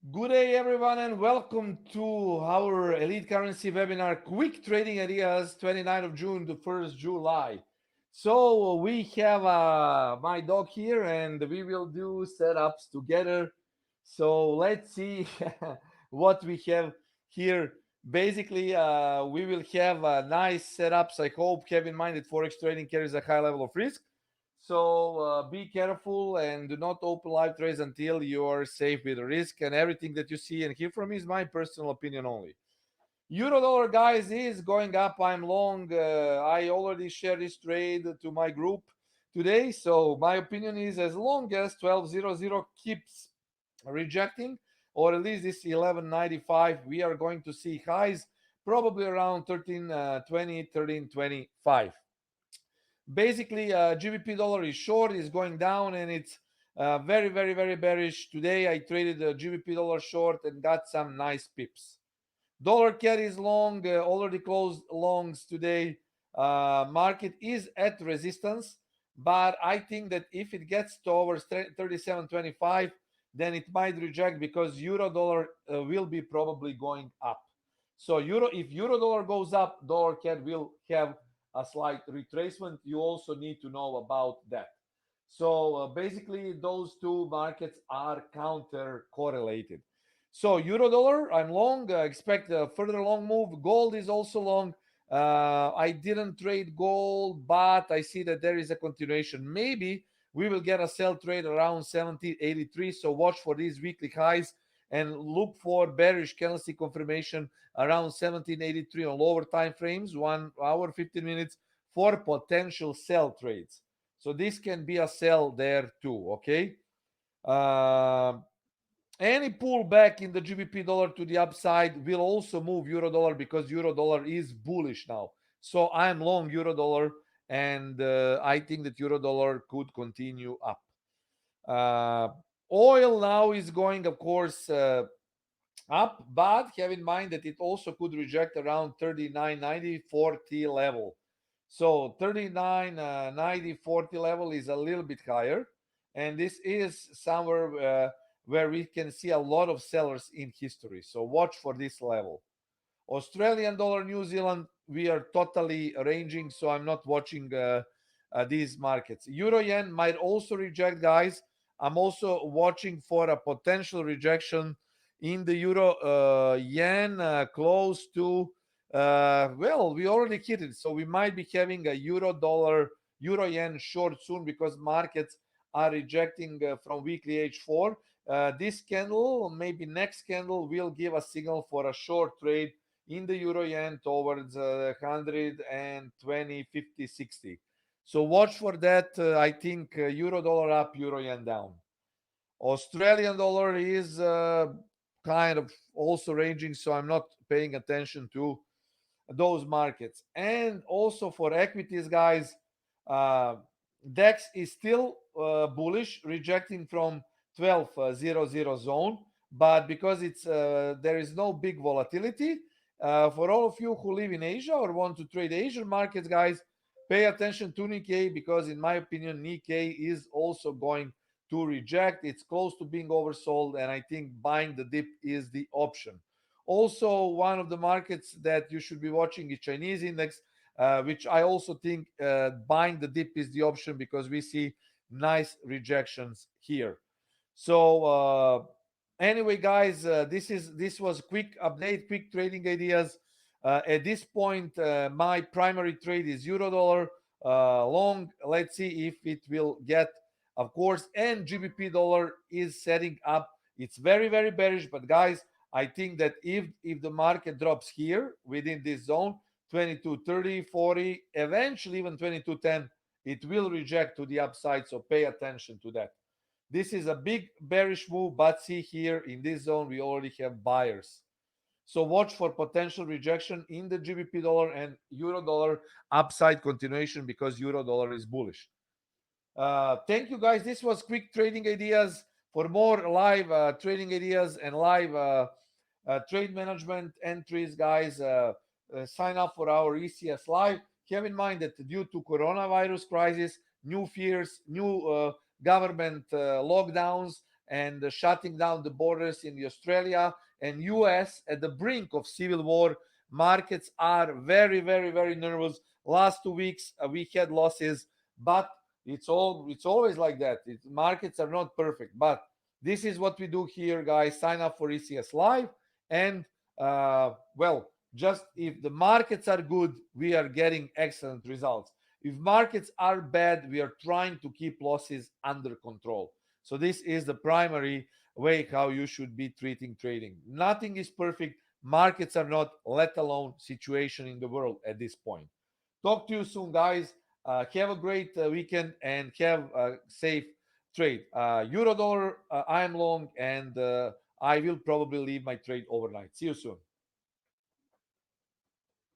Good day, everyone, and welcome to our Elite Currency webinar, Quick Trading Ideas, 29th of June to 1st July. So we have my dog here, and we will do setups together. So let's see what we have here. Basically, we will have nice setups. I hope. Have in mind that forex trading carries a high level of risk. So be careful and do not open live trades until you are safe with the risk. And everything that you see and hear from me is my personal opinion only. Euro dollar, guys, is going up. I'm long. I already shared this trade to my group today. So my opinion is as long as 12.00 keeps rejecting, or at least this 11.95, we are going to see highs probably around 13.20, 13.25. Basically, GBP dollar is short, is going down, and it's very, very, very bearish. Today, I traded the GBP dollar short and got some nice pips. Dollar CAD is long, already closed longs today. Market is at resistance, but I think that if it gets towards 37.25, then it might reject because euro dollar will be probably going up. So if euro dollar goes up, dollar CAD will have a slight retracement. You also need to know about that. So basically, those two markets are counter correlated. So euro dollar, I'm long. Expect a further long move. Gold is also long. I didn't trade gold, but I see that there is a continuation. Maybe we will get a sell trade around 1783. So watch for these weekly highs and look for bearish candlestick confirmation around 1783 on lower time frames, 1 hour, 15 minutes for potential sell trades. So this can be a sell there too. Okay. Uh, any pullback in the GBP dollar to the upside will also move euro dollar because euro dollar is bullish now. So I'm long euro dollar, and I think that euro dollar could continue up. Uh, Oil now is going, of course, up, but have in mind that it also could reject around 39.90 40 level. So 39.90 40 level is a little bit higher, and this is somewhere where we can see a lot of sellers in history. So watch for this level. Australian dollar, New Zealand, we are totally ranging, so I'm not watching these markets. Euro yen might also reject, guys. I'm also watching for a potential rejection in the euro yen close to, well, we already hit it. So we might be having a euro yen short soon because markets are rejecting from weekly H4. This candle, maybe next candle, will give a signal for a short trade in the euro yen towards 120, 50, 60. So watch for that. I think euro dollar up, euro yen down. Australian dollar is kind of also ranging, so I'm not paying attention to those markets. And also for equities, guys, uh, DEX is still bullish, rejecting from 12.00 zone, but because it's there is no big volatility. For all of you who live in Asia or want to trade Asian markets, guys, pay attention to Nikkei because, in my opinion, Nikkei is also going to reject. It's close to being oversold, and I think buying the dip is the option. Also, one of the markets that you should be watching is Chinese index, which I also think buying the dip is the option because we see nice rejections here. So anyway, guys, this was quick update, quick trading ideas. At this point, my primary trade is euro dollar long. Let's see if it will get, of course, and GBP dollar is setting up. It's very, very bearish, but guys, I think that if the market drops here within this zone, 22.30, 40, eventually even 22.10, it will reject to the upside. So pay attention to that. This is a big bearish move, but see here in this zone, we already have buyers. So watch for potential rejection in the GBP dollar and euro dollar upside continuation because euro dollar is bullish. Thank you, guys. This was quick trading ideas. For more live trading ideas and live trade management entries, guys, sign up for our ECS Live. Have in mind that due to coronavirus crisis, new fears, new government lockdowns, and shutting down the borders in the Australia and US at the brink of civil war. Markets are very, very, very nervous. Last 2 weeks we had losses, but it's always like that. Markets are not perfect, but this is what we do here, guys. Sign up for ECS Live, and well, just if the markets are good, we are getting excellent results. If markets are bad, we are trying to keep losses under control. So this is the primary way how you should be treating trading. Nothing is perfect. Markets are not, let alone situation in the world at this point. Talk to you soon, guys. Have a great weekend and have a safe trade. Euro dollar, I am long, and I will probably leave my trade overnight. See you soon.